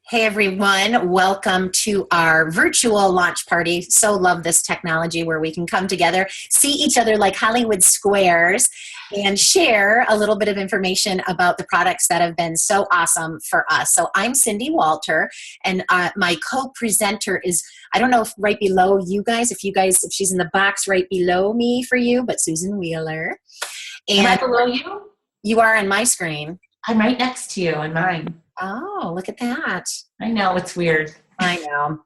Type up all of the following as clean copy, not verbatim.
Hey everyone, welcome to our virtual launch party. So love this technology where we can come together, see each other like Hollywood squares, and share a little bit of information about the products that have been so awesome for us. So I'm Cindy Walter, and my co-presenter is, I don't know if right below you guys, if she's in the box right below me for you, but Susan Wheeler. Am I And below you? you are on my screen. I'm right next to you on mine. Oh, look at that. I know, it's weird. I know.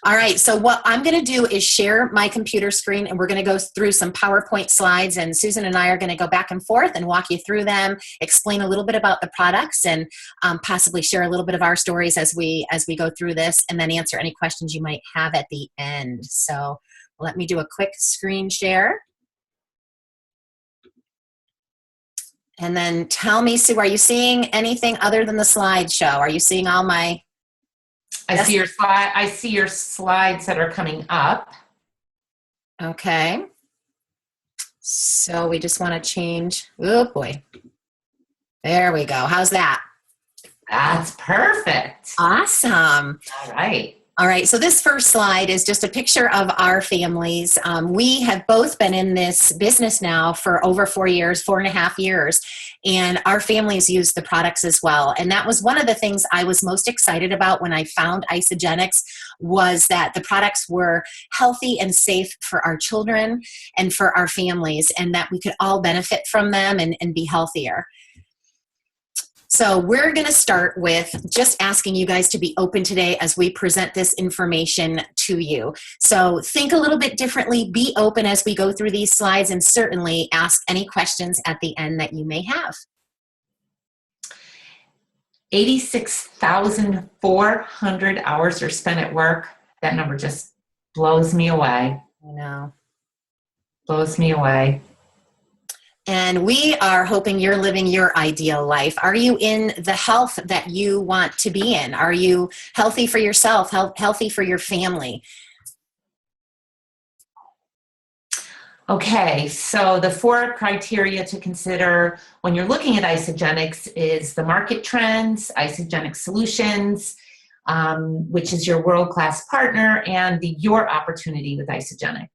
All right, so what I'm going to do is share my computer screen, and we're going to go through some PowerPoint slides, and Susan and I are going to go back and forth and walk you through them, explain a little bit about the products, and possibly share a little bit of our stories as we go through this, and then answer any questions you might have at the end. So let me do a quick screen share. And then tell me, Sue, are you seeing anything other than the slideshow? Are you seeing all my... I see your slide. I see your slides that are coming up. Okay. So we just want to change. Oh boy. There we go. How's that? That's perfect. Awesome. All right. All right, so this first slide is just a picture of our families. We have both been in this business now for over 4 years, 4.5 years, and our families use the products as well. And that was one of the things I was most excited about when I found Isagenix, was that the products were healthy and safe for our children and for our families, and that we could all benefit from them and be healthier. So we're going to start with just asking you guys to be open today as we present this information to you. So think a little bit differently, be open as we go through these slides, and certainly ask any questions at the end that you may have. 86,400 hours are spent at work. That number just blows me away. I know. Blows me away. And we are hoping you're living your ideal life. Are you in the health that you want to be in? Are you healthy for yourself, healthy for your family? Okay, so the 4 criteria to consider when you're looking at Isagenix is the market trends, Isagenix Solutions, which is your world-class partner, and your opportunity with Isagenix.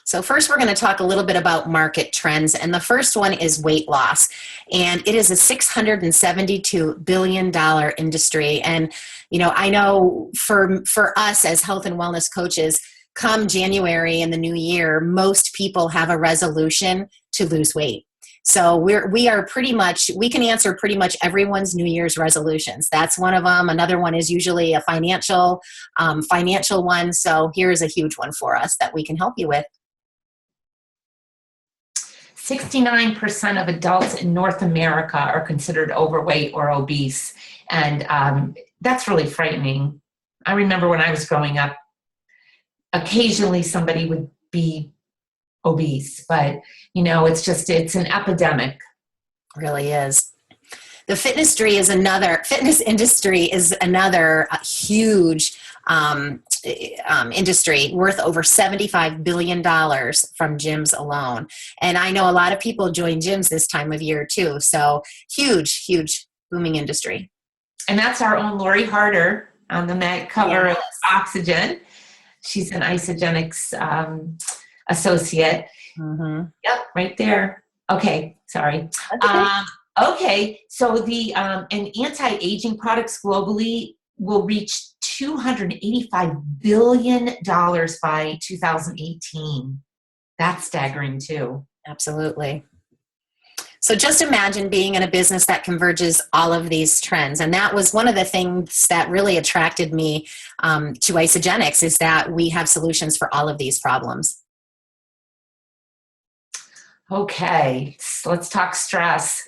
So first, we're going to talk a little bit about market trends, and the first one is weight loss, and it is a $672 billion industry. And you know, I know for us as health and wellness coaches, come January in the new year, most people have a resolution to lose weight. So we are pretty much, we can answer pretty much everyone's New Year's resolutions. That's one of them. Another one is usually a financial one. So here's a huge one for us that we can help you with. 69% of adults in North America are considered overweight or obese, and that's really frightening. I remember when I was growing up, occasionally somebody would be obese, but you know, it's an epidemic. It really is. The fitness industry is another huge industry worth over $75 billion from gyms alone. And I know a lot of people join gyms this time of year too. So huge, huge booming industry. And that's our own Lori Harder on the mat cover Yes. of Oxygen. She's an Isagenix associate. Mm-hmm. Yep, right there. Okay, sorry. Okay, so the and anti-aging products globally will reach $285 billion by 2018. That's staggering too. Absolutely. So just imagine being in a business that converges all of these trends. And that was one of the things that really attracted me to Isagenix, is that we have solutions for all of these problems. Okay, so let's talk stress.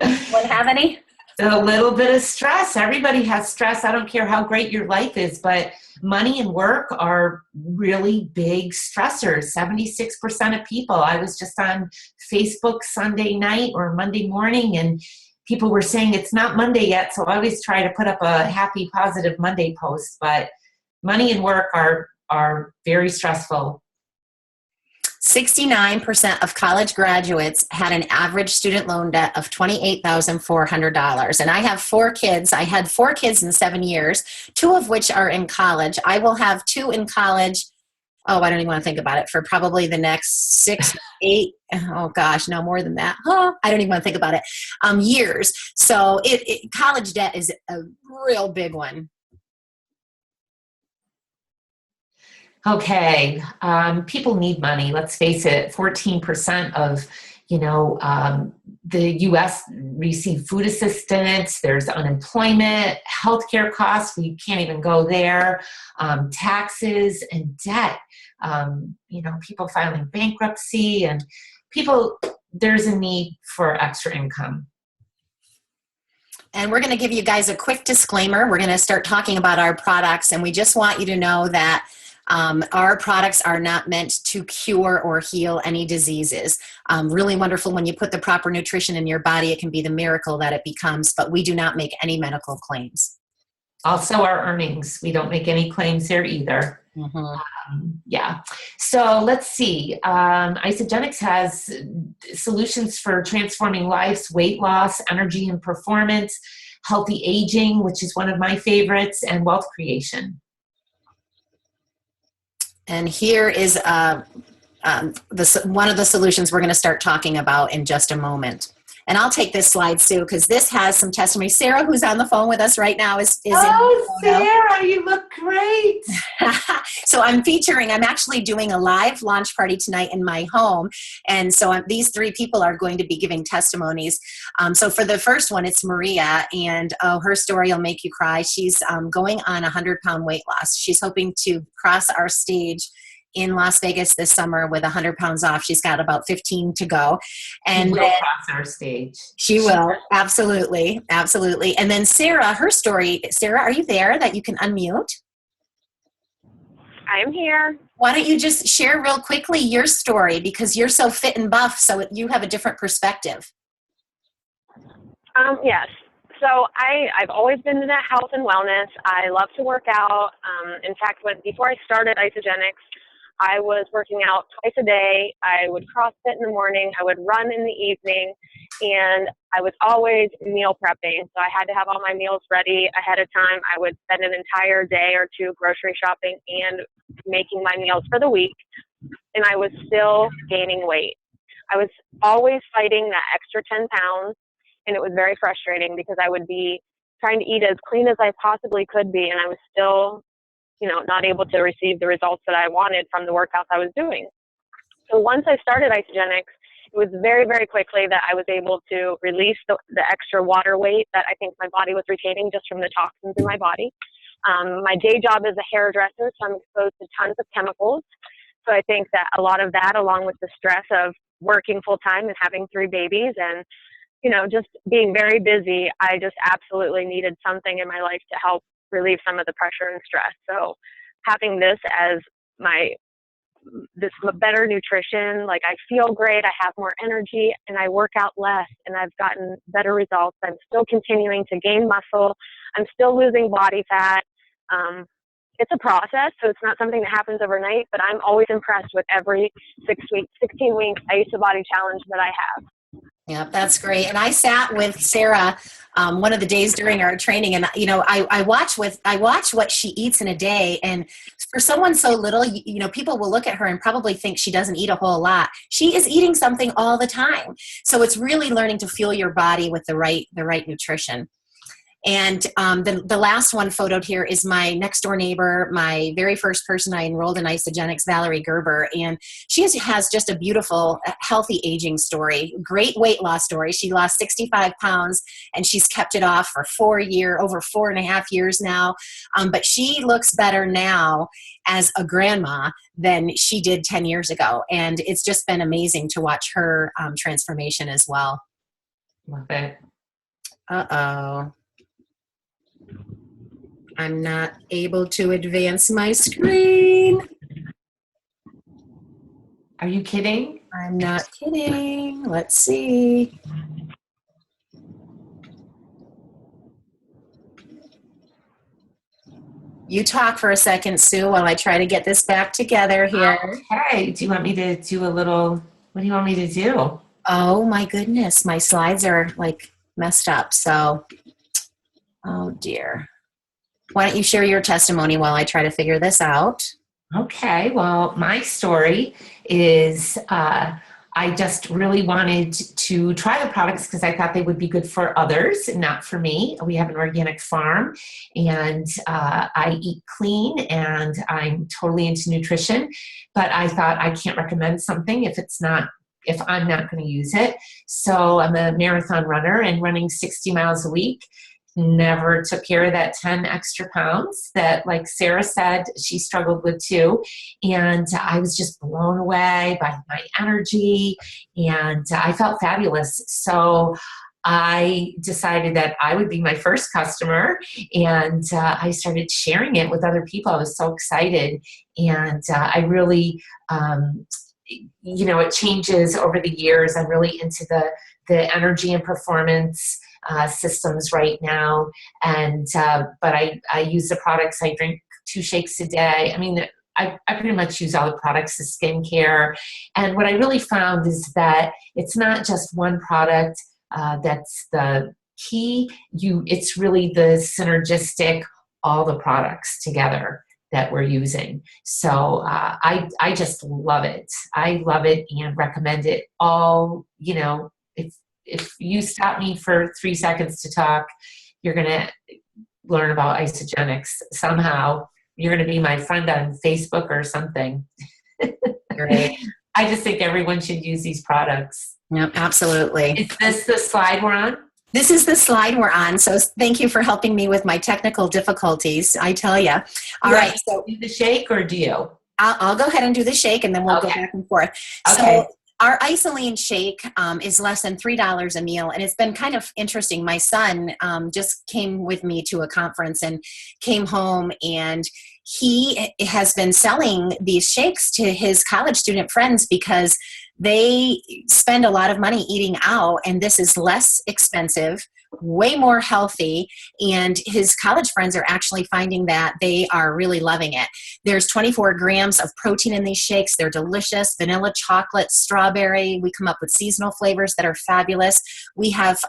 Want to have any? A little bit of stress. Everybody has stress. I don't care how great your life is, but money and work are really big stressors. 76% of people. I was just on Facebook Sunday night or Monday morning, and people were saying it's not Monday yet, so I always try to put up a happy, positive Monday post, but money and work are very stressful. 69% of college graduates had an average student loan debt of $28,400. And I have 4 kids. I had 4 kids in 7 years, 2 of which are in college. I will have 2 in college. Oh, I don't even want to think about it, for probably the next 6, 8, oh gosh, no, more than that. Huh? I don't even want to think about it. Years. So college debt is a real big one. Okay, people need money. Let's face it. 14% of the U.S. receive food assistance. There's unemployment, healthcare costs. We can't even go there. Taxes and debt. People filing bankruptcy, and there's a need for extra income. And we're going to give you guys a quick disclaimer. We're going to start talking about our products, and we just want you to know that our products are not meant to cure or heal any diseases. Really wonderful when you put the proper nutrition in your body, it can be the miracle that it becomes, but we do not make any medical claims. Also, our earnings, we don't make any claims here either. Mm-hmm. Yeah. So let's see. Isagenix has solutions for transforming lives, weight loss, energy and performance, healthy aging, which is one of my favorites, and wealth creation. And here is one of the solutions we're going to start talking about in just a moment. And I'll take this slide, Sue, because this has some testimony. Sarah, who's on the phone with us right now, is oh, Sarah, you look great. So I'm actually doing a live launch party tonight in my home. And so these 3 people are going to be giving testimonies. So for the first one, it's Maria, and her story will make you cry. She's going on a 100-pound weight loss. She's hoping to cross our stage in Las Vegas this summer with 100 pounds off. She's got about 15 to go. And she will cross our stage. She will. Absolutely. Absolutely. And then Sarah, her story. Sarah, are you there that you can unmute? I'm here. Why don't you just share real quickly your story, because you're so fit and buff, so you have a different perspective. Yes. So I've always been into health and wellness. I love to work out. In fact, before I started Isagenix, I was working out twice a day. I would CrossFit in the morning. I would run in the evening. And I was always meal prepping. So I had to have all my meals ready ahead of time. I would spend an entire day or 2 grocery shopping and making my meals for the week. And I was still gaining weight. I was always fighting that extra 10 pounds. And it was very frustrating because I would be trying to eat as clean as I possibly could be. And I was still not able to receive the results that I wanted from the workouts I was doing. So once I started Isagenix, it was very, very quickly that I was able to release the extra water weight that I think my body was retaining just from the toxins in my body. My day job is a hairdresser, so I'm exposed to tons of chemicals. So I think that a lot of that, along with the stress of working full time and having 3 babies and, just being very busy, I just absolutely needed something in my life to help relieve some of the pressure and stress. So having this as this better nutrition, like I feel great, I have more energy, and I work out less, and I've gotten better results. I'm still continuing to gain muscle. I'm still losing body fat. It's a process, so it's not something that happens overnight, but I'm always impressed with every 16 weeks Isa Body Challenge that I have. Yeah, that's great. And I sat with Sarah one of the days during our training, and I watch what she eats in a day. And for someone so little, people will look at her and probably think she doesn't eat a whole lot. She is eating something all the time. So it's really learning to fuel your body with the right nutrition. And the last one photoed here is my next door neighbor, my very first person I enrolled in Isagenix, Valerie Gerber. And she has just a beautiful, healthy aging story, great weight loss story. She lost 65 pounds and she's kept it off for over 4.5 years now. But she looks better now as a grandma than she did 10 years ago. And it's just been amazing to watch her transformation as well. Love it. Uh-oh. I'm not able to advance my screen. Are you kidding? I'm not kidding. Let's see. You talk for a second, Sue, while I try to get this back together here. Okay. Do you want me to do a little, what do you want me to do? Oh my goodness, my slides are like messed up. So, oh dear. Why don't you share your testimony while I try to figure this out? Okay, well, my story is I just really wanted to try the products because I thought they would be good for others and not for me. We have an organic farm and I eat clean and I'm totally into nutrition, but I thought I can't recommend something if I'm not going to use it. So I'm a marathon runner and running 60 miles a week. Never took care of that 10 extra pounds that, like Sarah said, she struggled with too. And I was just blown away by my energy and I felt fabulous. So I decided that I would be my first customer and I started sharing it with other people. I was so excited. And I really, it changes over the years. I'm really into the energy and performance systems right now, and but I use the products. I drink 2 shakes a day. I mean, I pretty much use all the products, the skincare, and what I really found is that it's not just one product that's the key. It's really the synergistic, all the products together that we're using. So I just love it. I love it and recommend it all. If you stop me for 3 seconds to talk, you're going to learn about Isogenics somehow. You're going to be my friend on Facebook or something. Great. I just think everyone should use these products. Yep, absolutely. Is this the slide we're on? This is the slide we're on. So thank you for helping me with my technical difficulties. I tell you. All right. So do the shake or do you? I'll go ahead and do the shake and then we'll go back and forth. Okay. So our Isoline shake is less than $3 a meal, and it's been kind of interesting. My son just came with me to a conference and came home, and he has been selling these shakes to his college student friends because they spend a lot of money eating out, and this is less expensive, way more healthy, and his college friends are actually finding that they are really loving it. There's 24 grams of protein in these shakes. They're delicious. Vanilla, chocolate, strawberry. We come up with seasonal flavors that are fabulous. We have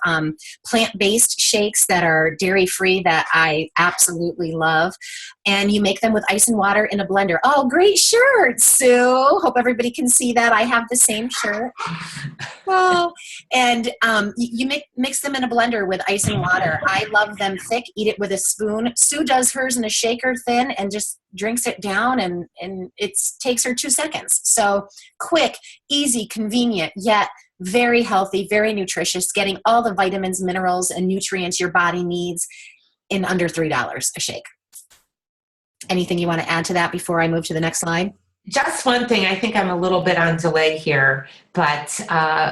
plant-based shakes that are dairy-free that I absolutely love. And you make them with ice and water in a blender. Oh, great shirt, Sue. Hope everybody can see that. I have the same shirt. Oh, and you mix them in a blender with ice and water. I love them thick. Eat it with a spoon. Sue does hers in a shaker thin and just drinks it down, and it takes her 2 seconds. So quick, easy, convenient, yet very healthy, very nutritious, getting all the vitamins, minerals, and nutrients your body needs in under $3 a shake. Anything you want to add to that before I move to the next slide? Just one thing. I think I'm a little bit on delay here, but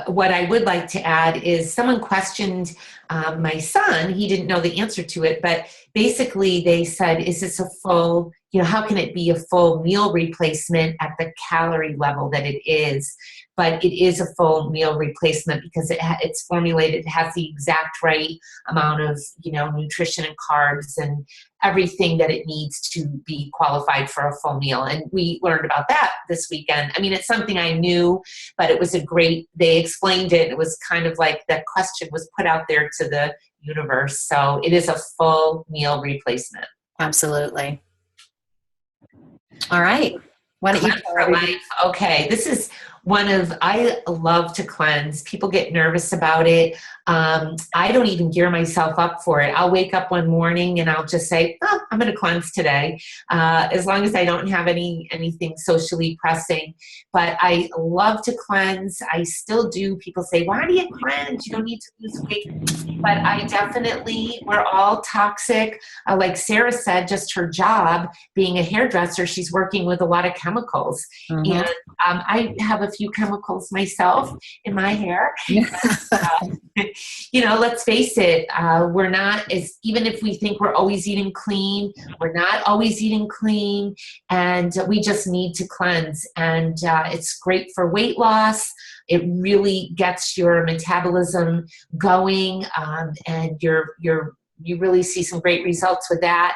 what I would like to add is someone questioned my son. He didn't know the answer to it, but basically they said, is this a full, how can it be a full meal replacement at the calorie level that it is? But it is a full meal replacement because it's formulated, it has the exact right amount of, nutrition and carbs and everything that it needs to be qualified for a full meal. And we learned about that this weekend. I mean, it's something I knew, but it was they explained it. It was kind of like that question was put out there to the universe. So it is a full meal replacement. Absolutely. All right. Why don't you Cleanse for life. Okay, this is I love to cleanse. People get nervous about it. I don't even gear myself up for it. I'll wake up one morning and I'll just say, I'm going to cleanse today, as long as I don't have anything socially pressing. But I love to cleanse. I still do. People say, why do you cleanse? You don't need to lose weight. But we're all toxic. Like Sarah said, just her job being a hairdresser, she's working with a lot of chemicals. Mm-hmm. And I have a few chemicals myself in my hair. Let's face it, we're not even if we think we're always eating clean, we're not always eating clean, and we just need to cleanse. And it's great for weight loss. It really gets your metabolism going, and you really see some great results with that.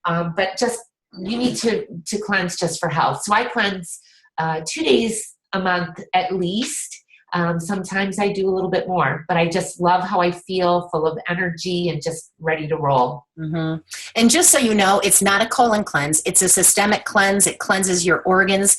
But just you need to cleanse just for health. So I cleanse 2 days a month at least. Sometimes I do a little bit more, but I just love how I feel, full of energy and just ready to roll. Mm-hmm. And just so you know, it's not a colon cleanse. It's a systemic cleanse. It cleanses your organs.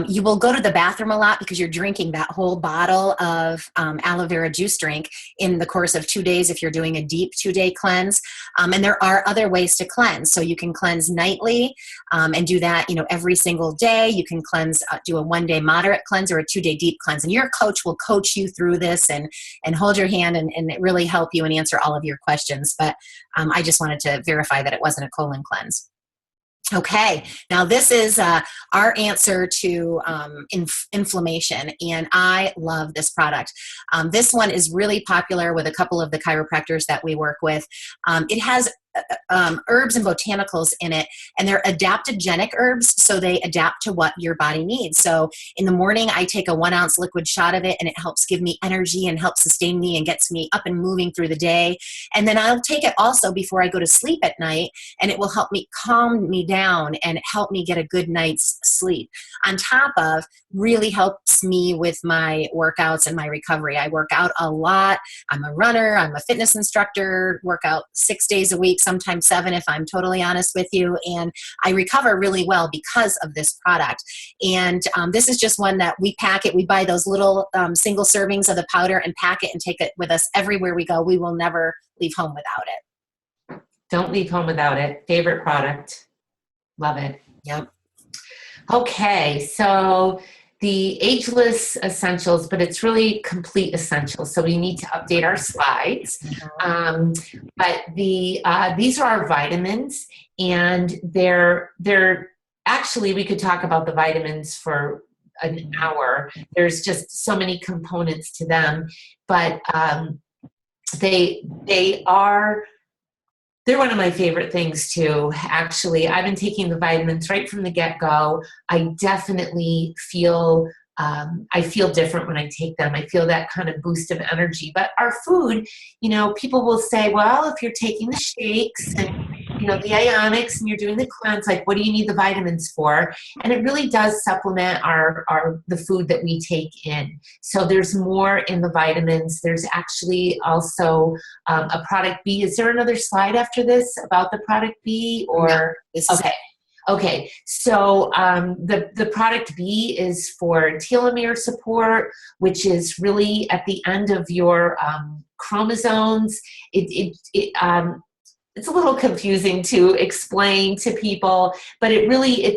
You will go to the bathroom a lot because you're drinking that whole bottle of aloe vera juice drink in the course of 2 days if you're doing a deep 2-day cleanse. And there are other ways to cleanse. So you can cleanse nightly and do that, every single day. You can cleanse, do a 1-day moderate cleanse or a 2-day deep cleanse. And your coach will coach you through this and hold your hand and really help you and answer all of your questions. But I just wanted to verify that it wasn't a colon cleanse. Okay, now this is our answer to inflammation, and I love this product. This one is really popular with a couple of the chiropractors that we work with. It has herbs and botanicals in it, and they're adaptogenic herbs, so they adapt to what your body needs. So in the morning, I take a 1 ounce liquid shot of it, and it helps give me energy and helps sustain me and gets me up and moving through the day. And then I'll take it also before I go to sleep at night, and it will help me calm me down and help me get a good night's sleep. On top of, really helps me with my workouts and my recovery. I work out a lot. I'm a runner. I'm a fitness instructor, work out 6 days a week, sometimes 7 if I'm totally honest with you. And I recover really well because of this product. And this is just one that we pack it. We buy those little single servings of the powder and pack it and take it with us everywhere we go. We will never leave home without it. Don't leave home without it. Favorite product. Love it. Yep. Okay, so the ageless essentials, but it's really complete essentials. So we need to update our slides. But these are our vitamins, and they're actually, we could talk about the vitamins for an hour. There's just so many components to them, but they're one of my favorite things too. Actually, I've been taking the vitamins right from the get-go. I definitely feel different when I take them. I feel that kind of boost of energy. But our food, people will say, well, if you're taking the shakes and the ionics and you're doing the cleanse, like, what do you need the vitamins for? And it really does supplement the food that we take in. So there's more in the vitamins. There's actually also a product B. Is there another slide after this about the product B? Or No, this is Okay, so the product B is for telomere support, which is really at the end of your chromosomes. It's a little confusing to explain to people, but it really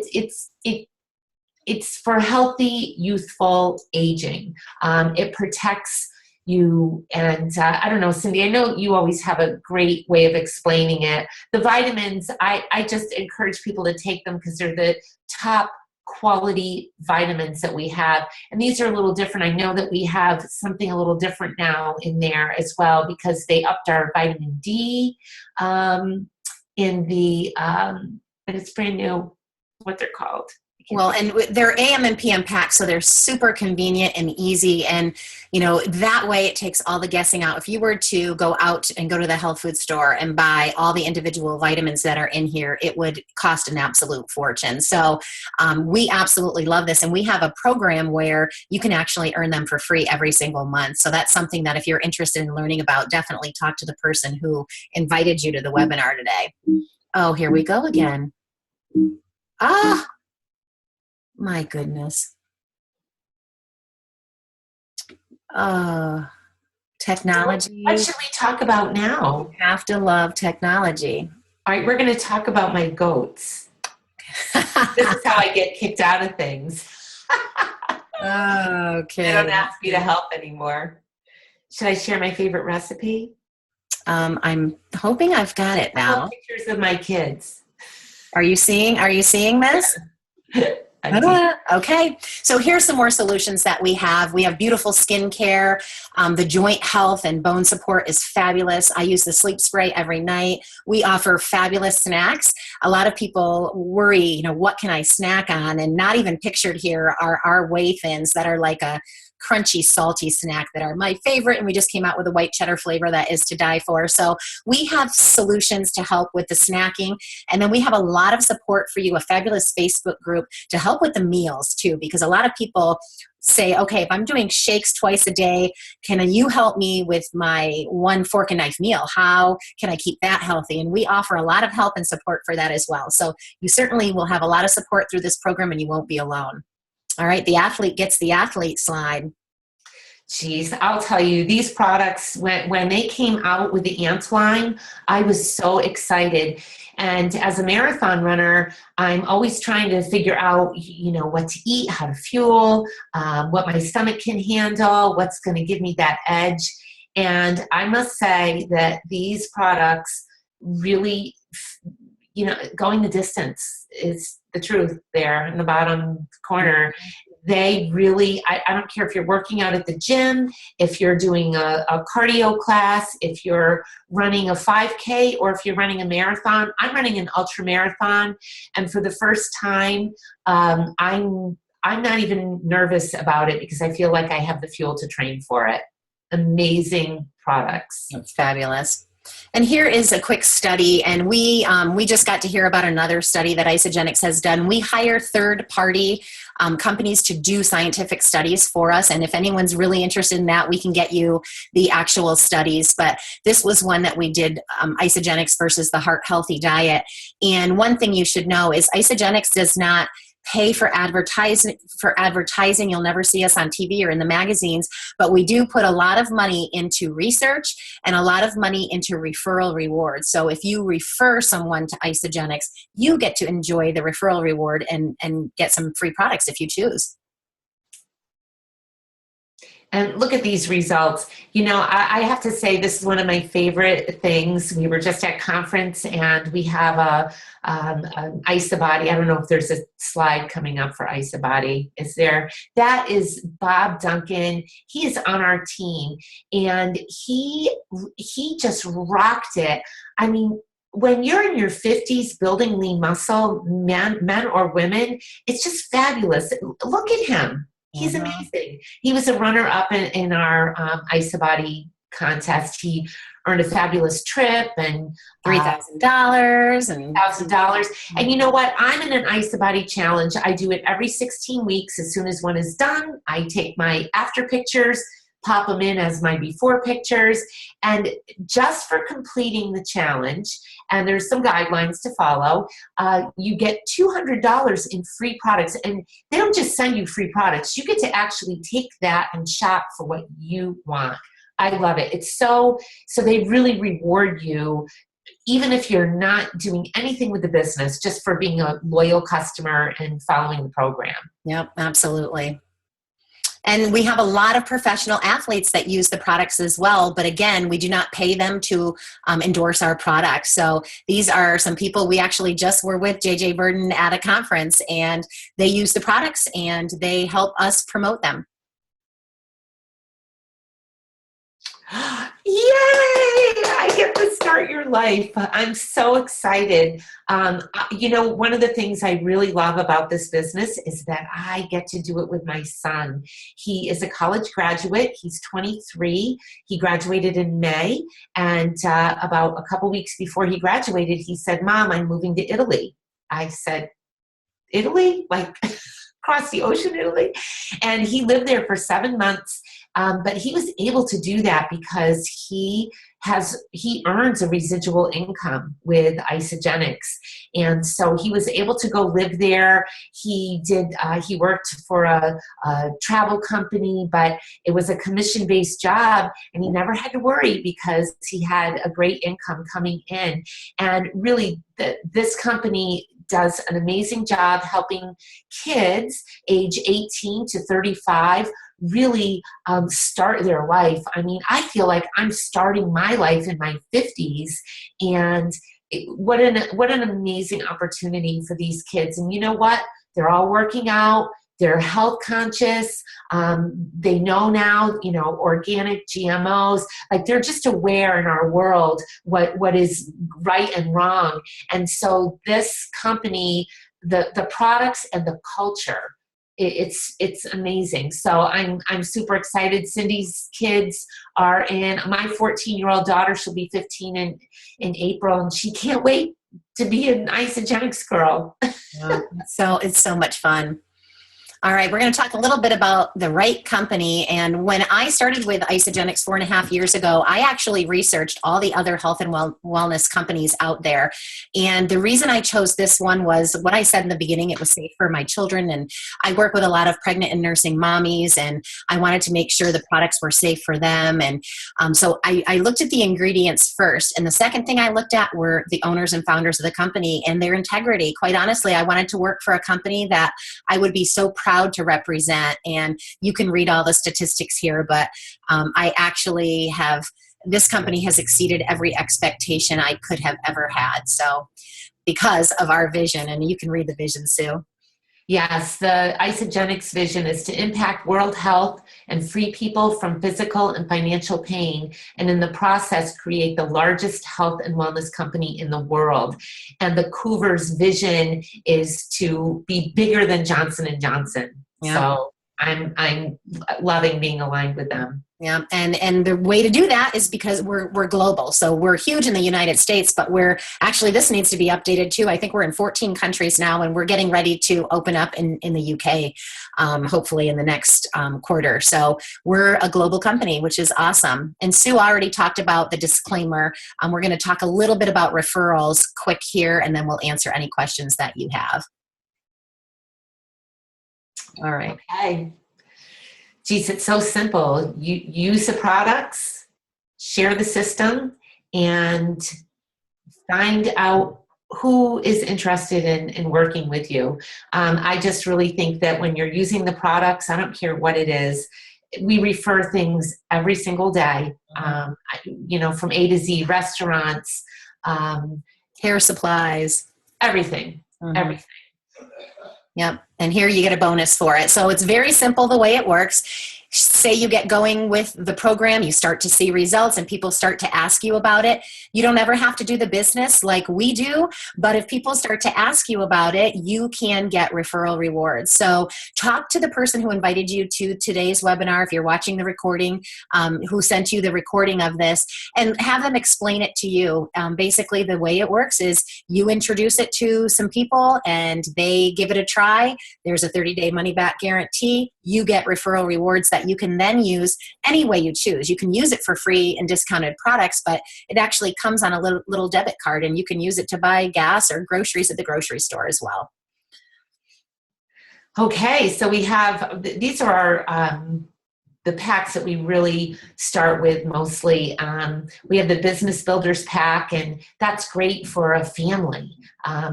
it's for healthy, youthful aging. It protects you, and I don't know, Cindy, I know you always have a great way of explaining it. The vitamins, I just encourage people to take them because they're the top quality vitamins that we have. And these are a little different. I know that we have something a little different now in there as well because they upped our vitamin D in the, and it's brand new, what they're called. Well, and they're AM and PM packed, so they're super convenient and easy. And, that way it takes all the guessing out. If you were to go out and go to the health food store and buy all the individual vitamins that are in here, it would cost an absolute fortune. So we absolutely love this. And we have a program where you can actually earn them for free every single month. So that's something that if you're interested in learning about, definitely talk to the person who invited you to the webinar today. Oh, here we go again. My goodness. Technology. What should we talk about now? You have to love technology. All right, we're going to talk about my goats. This is how I get kicked out of things. Okay. They don't ask me to help anymore. Should I share my favorite recipe? I'm hoping I've got it now. Pictures of my kids. Are you seeing this? Okay, so here's some more solutions that we have. We have beautiful skincare. The joint health and bone support is fabulous. I use the sleep spray every night. We offer fabulous snacks. A lot of people worry, what can I snack on? And not even pictured here are our whey thins that are like a crunchy, salty snack that are my favorite. And we just came out with a white cheddar flavor that is to die for. So we have solutions to help with the snacking. And then we have a lot of support for you, a fabulous Facebook group to help with the meals too, because a lot of people say, okay, if I'm doing shakes twice a day, can you help me with my one fork and knife meal? How can I keep that healthy? And we offer a lot of help and support for that as well. So you certainly will have a lot of support through this program and you won't be alone. All right, the athlete gets the athlete slide. Geez, I'll tell you, these products, when they came out with the Ant line, I was so excited. And as a marathon runner, I'm always trying to figure out, what to eat, how to fuel, what my stomach can handle, what's going to give me that edge. And I must say that these products really, going the distance is the truth there in the bottom corner. They really, I don't care if you're working out at the gym, if you're doing a cardio class, if you're running a 5K, or if you're running a marathon. I'm running an ultra marathon, and for the first time, I'm not even nervous about it because I feel like I have the fuel to train for it. Amazing products. That's fabulous. And here is a quick study, and we just got to hear about another study that Isagenix has done. We hire third-party companies to do scientific studies for us, and if anyone's really interested in that, we can get you the actual studies. But this was one that we did, Isagenix versus the Heart Healthy Diet. And one thing you should know is Isagenix does not pay for advertising. You'll never see us on TV or in the magazines, but we do put a lot of money into research and a lot of money into referral rewards. So if you refer someone to Isagenix, you get to enjoy the referral reward and get some free products if you choose. And look at these results. I have to say this is one of my favorite things. We were just at conference and we have an IsaBody. I don't know if there's a slide coming up for IsaBody. Is there? That is Bob Duncan. He is on our team and he just rocked it. I mean, when you're in your 50s building lean muscle, men or women, it's just fabulous. Look at him. He's amazing. He was a runner-up in our IsaBody contest. He earned a fabulous trip and $3,000 and $1,000. And you know what? I'm in an IsaBody challenge. I do it every 16 weeks. As soon as one is done, I take my after pictures, pop them in as my before pictures, and just for completing the challenge, and there's some guidelines to follow, you get $200 in free products. And they don't just send you free products. You get to actually take that and shop for what you want. I love it. It's so they really reward you, even if you're not doing anything with the business, just for being a loyal customer and following the program. Yep, absolutely. And we have a lot of professional athletes that use the products as well. But again, we do not pay them to endorse our products. So these are some people we actually just were with JJ Burden at a conference, and they use the products and they help us promote them. Yay! I get to start your life. I'm so excited. One of the things I really love about this business is that I get to do it with my son. He is a college graduate. He's 23. He graduated in May. And about a couple weeks before he graduated, he said, "Mom, I'm moving to Italy." I said, "Italy? Like across the ocean, Italy?" And he lived there for 7 months. But he was able to do that because he earns a residual income with Isagenix. And so he was able to go live there. He worked for a travel company, but it was a commission-based job, and he never had to worry because he had a great income coming in. And really, this company does an amazing job helping kids age 18 to 35 really start their life. I mean, I feel like I'm starting my life in my 50s, and what an amazing opportunity for these kids. And you know what? They're all working out. They're health conscious. They know now, organic GMOs. Like, they're just aware in our world what is right and wrong. And so this company, the products and the culture it's amazing. So I'm super excited. Cindy's kids are in. My 14-year-old daughter, she'll be 15 in April, and she can't wait to be an Isagenix girl. Yeah. So it's so much fun. All right, we're going to talk a little bit about the right company. And when I started with Isagenix 4.5 years ago, I actually researched all the other health and wellness companies out there. And the reason I chose this one was what I said in the beginning. It was safe for my children. And I work with a lot of pregnant and nursing mommies, and I wanted to make sure the products were safe for them. And so I looked at the ingredients first. And the second thing I looked at were the owners and founders of the company and their integrity. Quite honestly, I wanted to work for a company that I would be so proud to represent. And you can read all the statistics here, but I actually have, this company has exceeded every expectation I could have ever had. So because of our vision, and you can read the vision, Sue. Yes, the Isagenix vision is to impact world health and free people from physical and financial pain, and in the process create the largest health and wellness company in the world. And the Cougars vision is to be bigger than Johnson & Johnson. Yeah. So I'm loving being aligned with them. Yeah, and the way to do that is because we're global. So we're huge in the United States, but we're actually, this needs to be updated too. I think we're in 14 countries now, and we're getting ready to open up in the UK, hopefully in the next quarter. So we're a global company, which is awesome. And Sue already talked about the disclaimer. We're going to talk a little bit about referrals quick here, and then we'll answer any questions that you have. All right. Okay. Geez, it's so simple. You use the products, share the system, and find out who is interested in working with you. I just really think that when you're using the products, I don't care what it is, we refer things every single day, from A to Z, restaurants, Hair supplies. everything, everything. Yep. And here you get a bonus for it. So it's very simple the way it works. Say you get going with the program, you start to see results and people start to ask you about it. You don't ever have to do the business like we do, but if people start to ask you about it, you can get referral rewards. So talk to the person who invited you to today's webinar, if you're watching the recording, who sent you the recording of this, and have them explain it to you. Basically, the way it works is you introduce it to some people and they give it a try. There's a 30-day money-back guarantee. You get referral rewards that you can then use any way you choose. You can use it for free and discounted products, but it actually comes on a little debit card, and you can use it to buy gas or groceries at the grocery store as well. Okay, so we have, these are our, the packs that we really start with mostly. We have the Business Builders pack, and that's great for a family.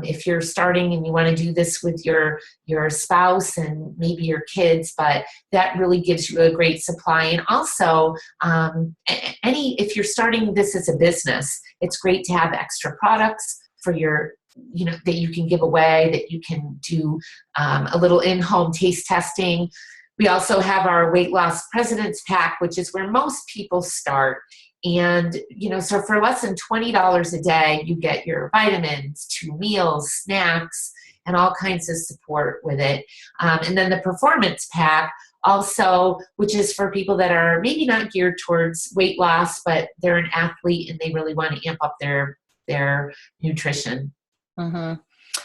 If you're starting and you want to do this with your spouse and maybe your kids, but that really gives you a great supply. And also, if you're starting this as a business, it's great to have extra products for your, that you can give away, that you can do a little in-home taste testing. We also have our Weight Loss President's Pack, which is where most people start. And, so for less than $20 a day, you get your vitamins, 2 meals, snacks, and all kinds of support with it. And then the Performance Pack also, which is for people that are maybe not geared towards weight loss, but they're an athlete and they really want to amp up their nutrition. Mm-hmm.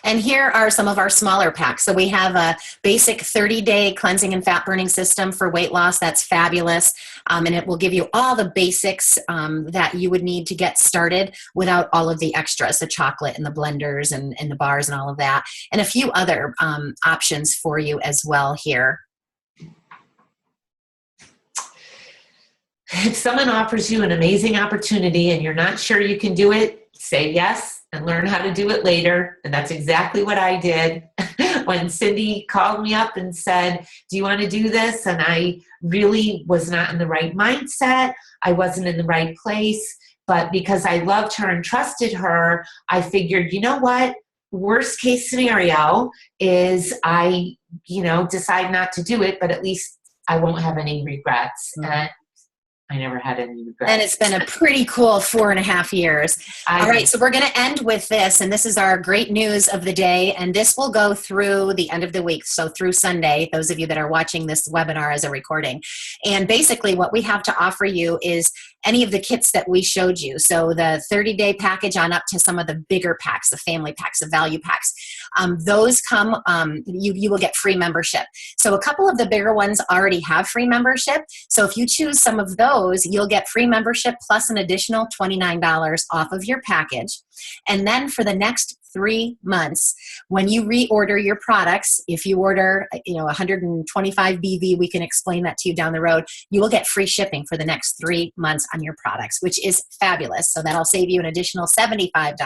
And here are some of our smaller packs. So we have a basic 30-day cleansing and fat burning system for weight loss. That's fabulous. And it will give you all the basics that you would need to get started without all of the extras, the chocolate and the blenders and the bars and all of that, and a few other options for you as well here. If someone offers you an amazing opportunity and you're not sure you can do it, say yes and learn how to do it later. And that's exactly what I did. When Cindy called me up and said, do you want to do this? And I really was not in the right mindset. I wasn't in the right place. But because I loved her and trusted her, I figured, you know what? Worst case scenario is I, decide not to do it, but at least I won't have any regrets. Mm-hmm. And I never had any regrets. And it's been a pretty cool 4.5 years. All right, so we're going to end with this, and this is our great news of the day, and this will go through the end of the week, so through Sunday, those of you that are watching this webinar as a recording. And basically what we have to offer you is any of the kits that we showed you. So the 30-day package on up to some of the bigger packs, the family packs, the value packs. Those come, you will get free membership. So a couple of the bigger ones already have free membership. So if you choose some of those, you'll get free membership plus an additional $29 off of your package. And then for the next 3 months, when you reorder your products, if you order 125 BV, we can explain that to you down the road, you will get free shipping for the next 3 months on your products, which is fabulous. So that'll save you an additional $75.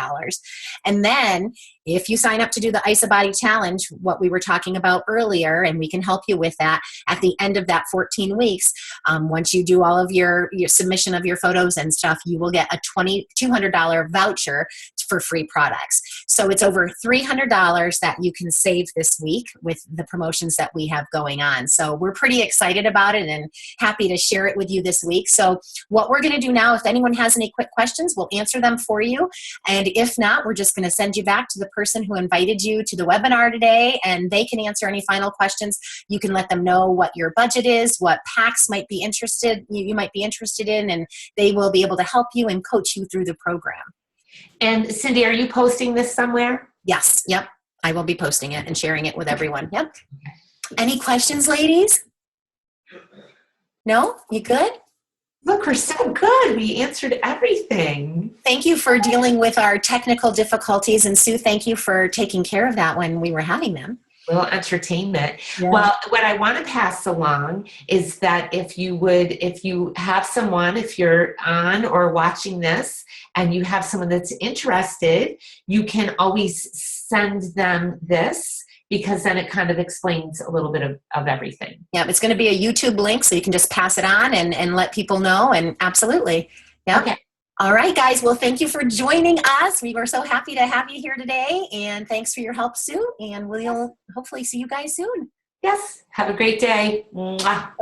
And then if you sign up to do the IsaBody Challenge, what we were talking about earlier, and we can help you with that at the end of that 14 weeks, once you do all of your submission of your photos and stuff, you will get a $200 voucher for free products. So it's over $300 that you can save this week with the promotions that we have going on. So we're pretty excited about it and happy to share it with you this week. So what we're going to do now, if anyone has any quick questions, we'll answer them for you. And if not, we're just going to send you back to the person who invited you to the webinar today, and they can answer any final questions. You can let them know what your budget is, what packs might be you might be interested in, and they will be able to help you and coach you through the program. And Cindy, are you posting this somewhere? Yes. Yep. I will be posting it and sharing it with everyone. Yep. Any questions, ladies? No? You good? Look, we're so good. We answered everything. Thank you for dealing with our technical difficulties. And Sue, thank you for taking care of that when we were having them. Little entertainment. Yeah. Well, what I want to pass along is that if you have someone, if you're on or watching this and you have someone that's interested, you can always send them this, because then it kind of explains a little bit of everything. Yeah, it's going to be a YouTube link, so you can just pass it on and let people know. And absolutely. Yeah. Okay. All right, guys. Well, thank you for joining us. We were so happy to have you here today. And thanks for your help, Sue. And we'll hopefully see you guys soon. Yes. Have a great day. Mwah.